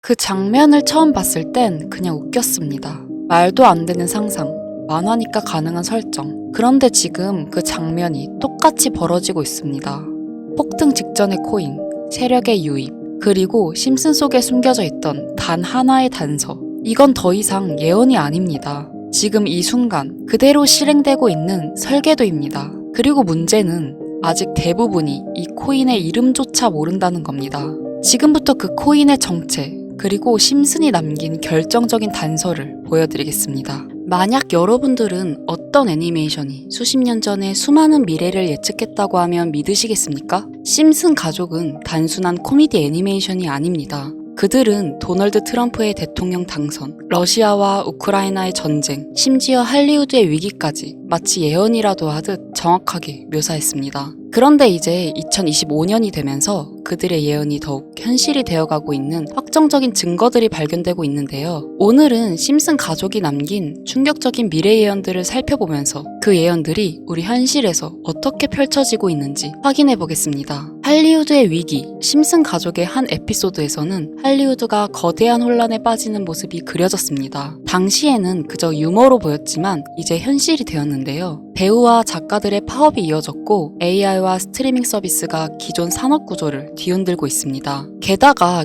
그 장면을 처음 봤을 땐 그냥 웃겼습니다. 말도 안 되는 상상, 만화니까 가능한 설정. 그런데 지금 그 장면이 똑같이 벌어지고 있습니다. 폭등 직전의 코인, 세력의 유입, 그리고 심슨 속에 숨겨져 있던 단 하나의 단서. 이건 더 이상 예언이 아닙니다. 지금 이 순간 그대로 실행되고 있는 설계도입니다. 그리고 문제는 아직 대부분이 이 코인의 이름조차 모른다는 겁니다. 지금부터 그 코인의 정체, 그리고 심슨이 남긴 결정적인 단서를 보여드리겠습니다. 만약 여러분들은 어떤 애니메이션이 수십 년 전에 수많은 미래를 예측했다고 하면 믿으시겠습니까? 심슨 가족은 단순한 코미디 애니메이션이 아닙니다. 그들은 도널드 트럼프의 대통령 당선, 러시아와 우크라이나의 전쟁, 심지어 할리우드의 위기까지 마치 예언이라도 하듯 정확하게 묘사했습니다. 그런데 이제 2025년이 되면서 그들의 예언이 더욱 현실이 되어가고 있는 확정적인 증거들이 발견되고 있는데요. 오늘은 심슨 가족이 남긴 충격적인 미래 예언들을 살펴보면서 그 예언들이 우리 현실에서 어떻게 펼쳐지고 있는지 확인해 보겠습니다. 할리우드의 위기, 심슨 가족의 한 에피소드에서는 할리우드가 거대한 혼란에 빠지는 모습이 그려졌습니다. 당시에는 그저 유머로 보였지만 이제 현실이 되었는데요. 배우와 작가들의 파업이 이어졌고 AI와 스트리밍 서비스가 기존 산업 구조를 뒤흔들고 있습니다. 게다가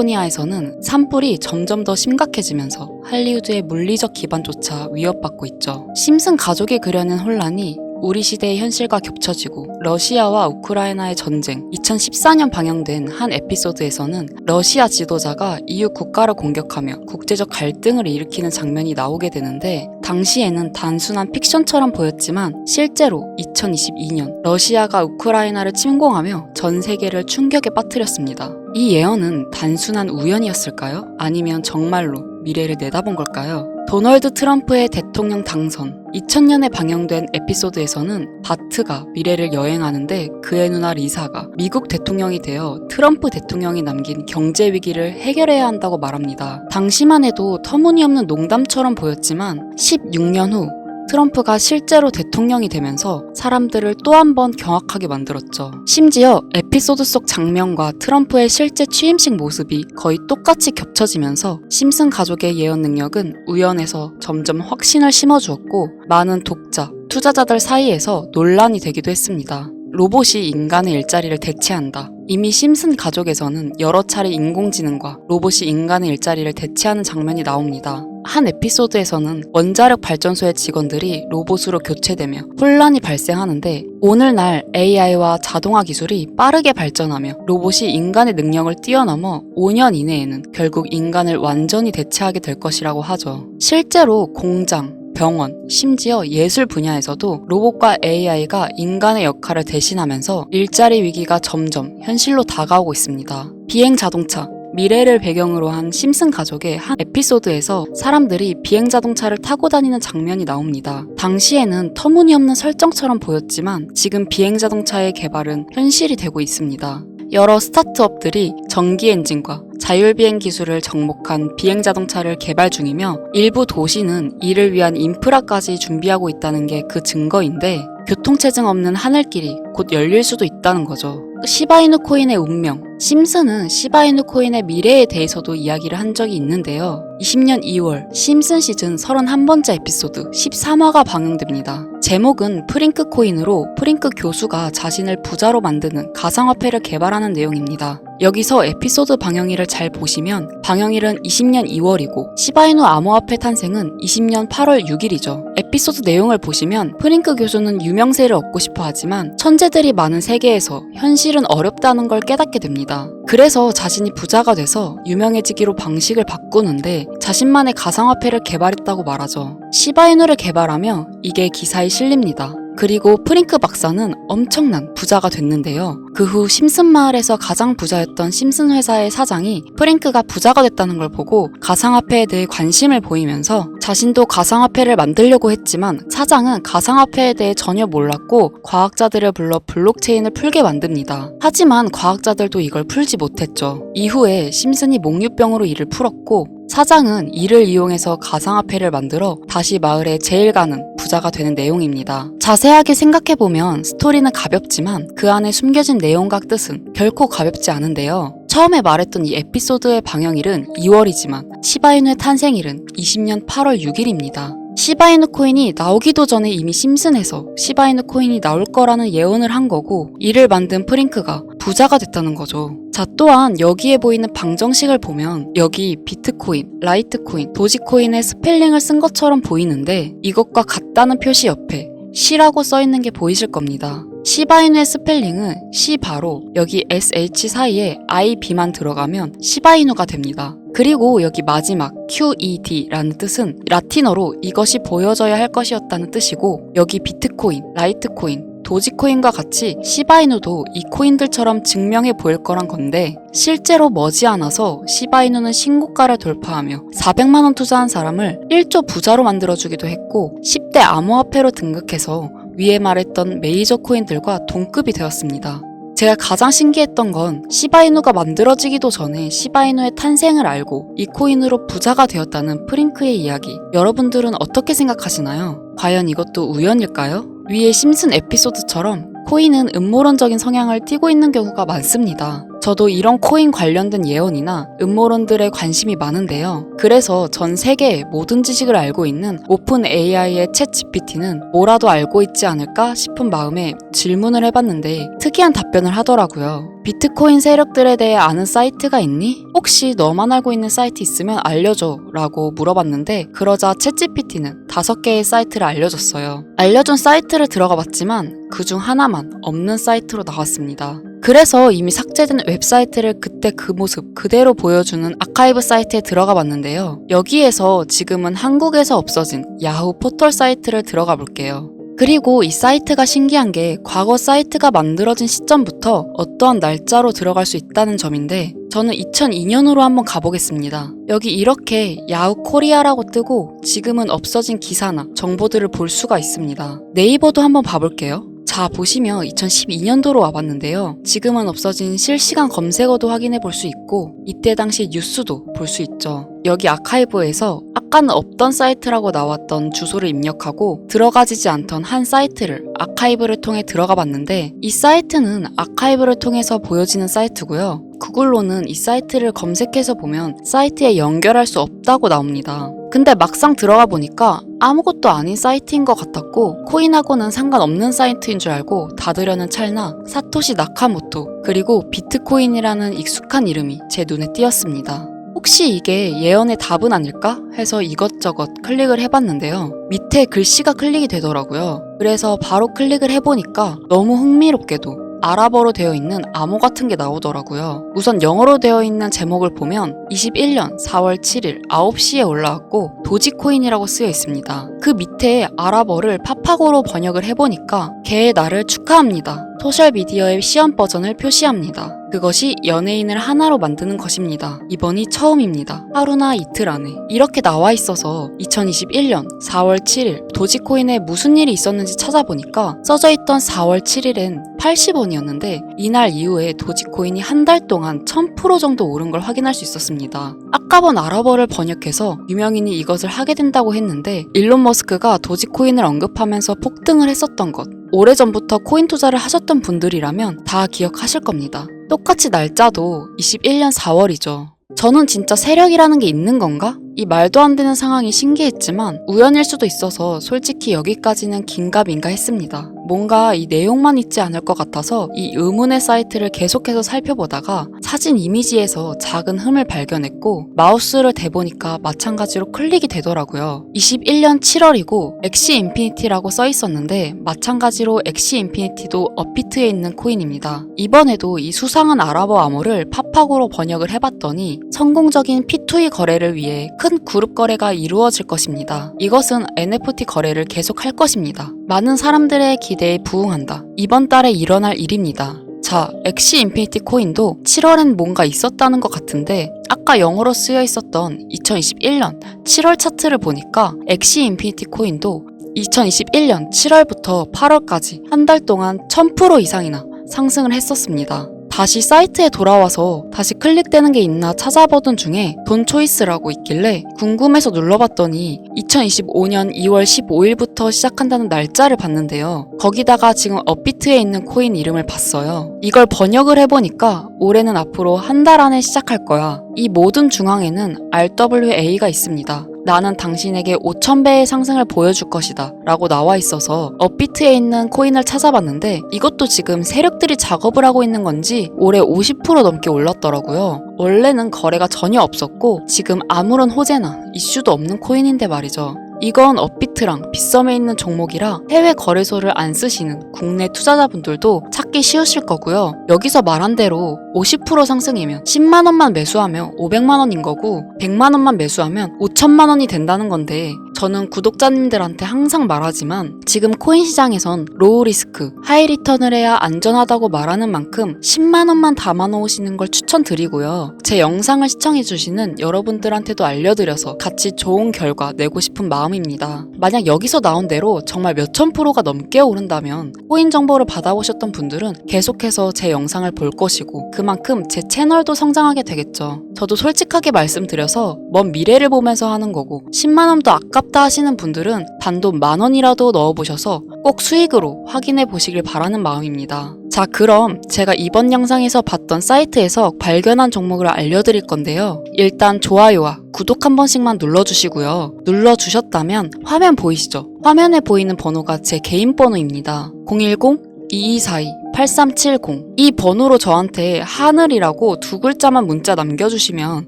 캘리포니아에서는 산불이 점점 더 심각해지면서 할리우드의 물리적 기반조차 위협받고 있죠. 심슨 가족이 그려낸 혼란이 우리 시대의 현실과 겹쳐지고 러시아와 우크라이나의 전쟁, 2014년 방영된 한 에피소드에서는 러시아 지도자가 EU 국가를 공격하며 국제적 갈등을 일으키는 장면이 나오게 되는데 당시에는 단순한 픽션처럼 보였지만 실제로 2022년 러시아가 우크라이나를 침공하며 전 세계를 충격에 빠뜨렸습니다. 이 예언은 단순한 우연이었을까요? 아니면 정말로 미래를 내다본 걸까요? 도널드 트럼프의 대통령 당선, 2000년에 방영된 에피소드에서는 바트가 미래를 여행하는데 그의 누나 리사가 미국 대통령이 되어 트럼프 대통령이 남긴 경제 위기를 해결해야 한다고 말합니다. 당시만 해도 터무니없는 농담처럼 보였지만 16년 후 트럼프가 실제로 대통령이 되면서 사람들을 또 한 번 경악하게 만들었죠. 심지어 에피소드 속 장면과 트럼프의 실제 취임식 모습이 거의 똑같이 겹쳐지면서 심슨 가족의 예언 능력은 우연에서 점점 확신을 심어주었고 많은 독자, 투자자들 사이에서 논란이 되기도 했습니다. 로봇이 인간의 일자리를 대체한다. 이미 심슨 가족에서는 여러 차례 인공지능과 로봇이 인간의 일자리를 대체하는 장면이 나옵니다. 한 에피소드에서는 원자력 발전소의 직원들이 로봇으로 교체되며 혼란이 발생하는데 오늘날 AI와 자동화 기술이 빠르게 발전하며 로봇이 인간의 능력을 뛰어넘어 5년 이내에는 결국 인간을 완전히 대체하게 될 것이라고 하죠. 실제로 공장, 병원, 심지어 예술 분야에서도 로봇과 AI가 인간의 역할을 대신하면서 일자리 위기가 점점 현실로 다가오고 있습니다. 비행 자동차, 미래를 배경으로 한 심슨 가족의 한 에피소드에서 사람들이 비행 자동차를 타고 다니는 장면이 나옵니다. 당시에는 터무니없는 설정처럼 보였지만 지금 비행 자동차의 개발은 현실이 되고 있습니다. 여러 스타트업들이 전기 엔진과 자율비행 기술을 접목한 비행 자동차를 개발 중이며 일부 도시는 이를 위한 인프라까지 준비하고 있다는 게 그 증거인데 교통체증 없는 하늘길이 곧 열릴 수도 있다는 거죠. 시바이누 코인의 운명, 심슨은 시바이누 코인의 미래에 대해서도 이야기를 한 적이 있는데요. 20년 2월 심슨 시즌 31번째 에피소드 13화가 방영됩니다. 제목은 프링크 코인으로 프링크 교수가 자신을 부자로 만드는 가상화폐를 개발하는 내용입니다. 여기서 에피소드 방영일을 잘 보시면 방영일은 20년 2월이고 시바이누 암호화폐 탄생은 20년 8월 6일이죠. 에피소드 내용을 보시면 프링크 교수는 유명세를 얻고 싶어 하지만 천재들이 많은 세계에서 현실은 어렵다는 걸 깨닫게 됩니다. 그래서 자신이 부자가 돼서 유명해지기로 방식을 바꾸는데 자신만의 가상화폐를 개발했다고 말하죠. 시바이누를 개발하며 이게 기사에 실립니다. 그리고 프링크 박사는 엄청난 부자가 됐는데요. 그 후 심슨 마을에서 가장 부자였던 심슨 회사의 사장이 프링크가 부자가 됐다는 걸 보고 가상화폐에 대해 관심을 보이면서 자신도 가상화폐를 만들려고 했지만 사장은 가상화폐에 대해 전혀 몰랐고 과학자들을 불러 블록체인을 풀게 만듭니다. 하지만 과학자들도 이걸 풀지 못했죠. 이후에 심슨이 몽유병으로 이를 풀었고 사장은 이를 이용해서 가상화폐를 만들어 다시 마을의 제일 가는 부자가 되는 내용입니다. 자세하게 생각해보면 스토리는 가볍지만 그 안에 숨겨진 내용과 뜻은 결코 가볍지 않은데요. 처음에 말했던 이 에피소드의 방영일은 2월이지만 시바이누의 탄생일은 20년 8월 6일입니다. 시바이누 코인이 나오기도 전에 이미 심슨에서 시바이누 코인이 나올 거라는 예언을 한 거고, 이를 만든 프링크가 부자가 됐다는 거죠. 자, 또한 여기에 보이는 방정식을 보면 여기 비트코인, 라이트코인, 도지코인의 스펠링을 쓴 것처럼 보이는데, 이것과 같다는 표시 옆에 C라고 써있는 게 보이실 겁니다. 시바이누의 스펠링은 C 바로 여기 SH 사이에 IB만 들어가면 시바이누가 됩니다. 그리고 여기 마지막 QED라는 뜻은 라틴어로 이것이 보여져야 할 것이었다는 뜻이고, 여기 비트코인, 라이트코인, 도지코인과 같이 시바이누도 이 코인들처럼 증명해 보일 거란 건데, 실제로 머지않아서 시바이누는 신고가를 돌파하며 400만 원 투자한 사람을 1조 부자로 만들어주기도 했고, 10대 암호화폐로 등극해서 위에 말했던 메이저 코인들과 동급이 되었습니다. 제가 가장 신기했던 건 시바이누가 만들어지기도 전에 시바이누의 탄생을 알고 이 코인으로 부자가 되었다는 프링크의 이야기. 여러분들은 어떻게 생각하시나요? 과연 이것도 우연일까요? 위의 심슨 에피소드처럼 코인은 음모론적인 성향을 띠고 있는 경우가 많습니다. 저도 이런 코인 관련된 예언이나 음모론들에 관심이 많은데요. 그래서 전 세계의 모든 지식을 알고 있는 오픈 AI의 챗 GPT는 뭐라도 알고 있지 않을까 싶은 마음에 질문을 해봤는데 특이한 답변을 하더라고요. 비트코인 세력들에 대해 아는 사이트가 있니? 혹시 너만 알고 있는 사이트 있으면 알려줘 라고 물어봤는데, 그러자 챗 GPT는 5개의 사이트를 알려줬어요. 알려준 사이트를 들어가 봤지만 그중 하나만 없는 사이트로 나왔습니다. 그래서 이미 삭제된 웹사이트를 그때 그 모습 그대로 보여주는 아카이브 사이트에 들어가 봤는데요. 여기에서 지금은 한국에서 없어진 야후 포털 사이트를 들어가 볼게요. 그리고 이 사이트가 신기한 게 과거 사이트가 만들어진 시점부터 어떠한 날짜로 들어갈 수 있다는 점인데, 저는 2002년으로 한번 가보겠습니다. 여기 이렇게 야후 코리아라고 뜨고 지금은 없어진 기사나 정보들을 볼 수가 있습니다. 네이버도 한번 봐볼게요. 자, 보시면 2012년도로 와봤는데요. 지금은 없어진 실시간 검색어도 확인해 볼 수 있고, 이때 당시 뉴스도 볼 수 있죠. 여기 아카이브에서 아까는 없던 사이트라고 나왔던 주소를 입력하고 들어가지지 않던 한 사이트를 아카이브를 통해 들어가 봤는데, 이 사이트는 아카이브를 통해서 보여지는 사이트고요. 구글로는 이 사이트를 검색해서 보면 사이트에 연결할 수 없다고 나옵니다. 근데 막상 들어가 보니까 아무것도 아닌 사이트인 것 같았고, 코인하고는 상관없는 사이트인 줄 알고 닫으려는 찰나 사토시 나카모토 그리고 비트코인이라는 익숙한 이름이 제 눈에 띄었습니다. 혹시 이게 예언의 답은 아닐까 해서 이것저것 클릭을 해봤는데요. 밑에 글씨가 클릭이 되더라고요. 그래서 바로 클릭을 해보니까 너무 흥미롭게도 아랍어로 되어 있는 암호 같은 게 나오더라고요. 우선 영어로 되어 있는 제목을 보면 21년 4월 7일 9시에 올라왔고 도지코인이라고 쓰여 있습니다. 그 밑에 아랍어를 파파고로 번역을 해보니까 개의 날을 축하합니다. 소셜미디어의 시험 버전을 표시합니다. 그것이 연예인을 하나로 만드는 것입니다. 이번이 처음입니다. 하루나 이틀 안에. 이렇게 나와 있어서 2021년 4월 7일 도지코인에 무슨 일이 있었는지 찾아보니까 써져 있던 4월 7일엔 80원이었는데 이날 이후에 도지코인이 한 달 동안 1000% 정도 오른 걸 확인할 수 있었습니다. 아까 본 아랍어를 번역해서 유명인이 이것을 하게 된다고 했는데, 일론 머스크가 도지코인을 언급하면서 폭등을 했었던 것, 오래전부터 코인 투자를 하셨던 분들이라면 다 기억하실 겁니다. 똑같이 날짜도 21년 4월이죠. 저는 진짜 세력이라는 게 있는 건가? 이 말도 안 되는 상황이 신기했지만 우연일 수도 있어서 솔직히 여기까지는 긴가민가 했습니다. 뭔가 이 내용만 있지 않을 것 같아서 이 의문의 사이트를 계속해서 살펴보다가 사진 이미지에서 작은 흠을 발견했고 마우스를 대보니까 마찬가지로 클릭이 되더라고요. 21년 7월이고 엑시 인피니티라고 써 있었는데 마찬가지로 엑시 인피니티도 업비트에 있는 코인입니다. 이번에도 이 수상한 아랍어 암호를 파파고로 번역을 해봤더니 성공적인 P2E 거래를 위해 큰 그룹 거래가 이루어질 것입니다. 이것은 NFT 거래를 계속할 것입니다. 많은 사람들의 기대에 부응한다. 이번 달에 일어날 일입니다. 자, 엑시 인피니티 코인도 7월엔 뭔가 있었다는 것 같은데 아까 영어로 쓰여 있었던 2021년 7월 차트를 보니까 엑시 인피니티 코인도 2021년 7월부터 8월까지 한 달 동안 1000% 이상이나 상승을 했었습니다. 다시 사이트에 돌아와서 다시 클릭되는 게 있나 찾아보던 중에 돈 초이스라고 있길래 궁금해서 눌러봤더니 2025년 2월 15일부터 시작한다는 날짜를 봤는데요. 거기다가 지금 업비트에 있는 코인 이름을 봤어요. 이걸 번역을 해보니까 올해는 앞으로 한 달 안에 시작할 거야. 이 모든 중앙에는 RWA가 있습니다. 나는 당신에게 5,000배의 상승을 보여줄 것이다 라고 나와 있어서 업비트에 있는 코인을 찾아봤는데 이것도 지금 세력들이 작업을 하고 있는 건지 올해 50% 넘게 올랐더라고요. 원래는 거래가 전혀 없었고 지금 아무런 호재나 이슈도 없는 코인인데 말이죠. 이건 업비트랑 빗썸에 있는 종목이라 해외 거래소를 안 쓰시는 국내 투자자분들도 찾기 쉬우실 거고요. 여기서 말한 대로 50% 상승이면 10만 원만 매수하면 500만 원인 거고 100만 원만 매수하면 5천만 원이 된다는 건데 저는 구독자님들한테 항상 말하지만 지금 코인 시장에선 로우 리스크, 하이 리턴을 해야 안전하다고 말하는 만큼 10만 원만 담아 놓으시는 걸 추천드리고요. 제 영상을 시청해주시는 여러분들한테도 알려드려서 같이 좋은 결과 내고 싶은 마음입니다. 만약 여기서 나온 대로 정말 몇천 프로가 넘게 오른다면 코인 정보를 받아보셨던 분들은 계속해서 제 영상을 볼 것이고 그만큼 제 채널도 성장하게 되겠죠. 저도 솔직하게 말씀드려서 먼 미래를 보면서 하는 거고 10만 원도 아깝다 하시는 분들은 단돈 10,000원이라도 넣어보셔서 꼭 수익으로 확인해 보시길 바라는 마음입니다. 자, 그럼 제가 이번 영상에서 봤던 사이트에서 발견한 종목을 알려드릴 건데요. 일단 좋아요와 구독 한 번씩만 눌러주시고요. 눌러주셨다면 화면 보이시죠? 화면에 보이는 번호가 제 개인 번호입니다. 010-2242-8370 이 번호로 저한테 하늘이라고 두 글자만 문자 남겨주시면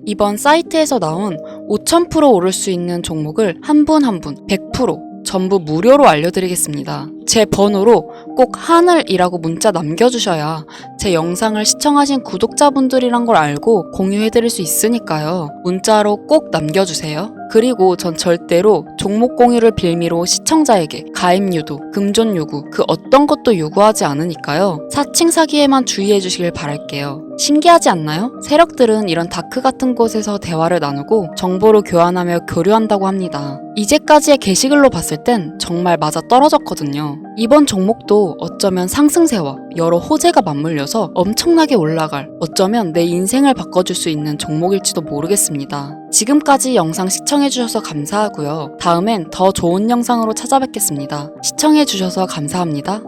이번 사이트에서 나온 5,000% 오를 수 있는 종목을 한 분 한 분 100% 전부 무료로 알려드리겠습니다. 제 번호로 꼭 하늘이라고 문자 남겨주셔야 제 영상을 시청하신 구독자분들이란 걸 알고 공유해드릴 수 있으니까요. 문자로 꼭 남겨주세요. 그리고 전 절대로 종목 공유를 빌미로 시청자에게 가입 유도, 금전 요구 그 어떤 것도 요구하지 않으니까요. 사칭 사기에만 주의해 주시길 바랄게요. 신기하지 않나요? 세력들은 이런 다크 같은 곳에서 대화를 나누고 정보를 교환하며 교류한다고 합니다. 이제까지의 게시글로 봤을 땐 정말 맞아 떨어졌거든요. 이번 종목도 어쩌면 상승세와 여러 호재가 맞물려서 엄청나게 올라갈, 어쩌면 내 인생을 바꿔줄 수 있는 종목일지도 모르겠습니다. 지금까지 영상 시청해주셔서 감사하고요. 다음엔 더 좋은 영상으로 찾아뵙겠습니다. 시청해주셔서 감사합니다.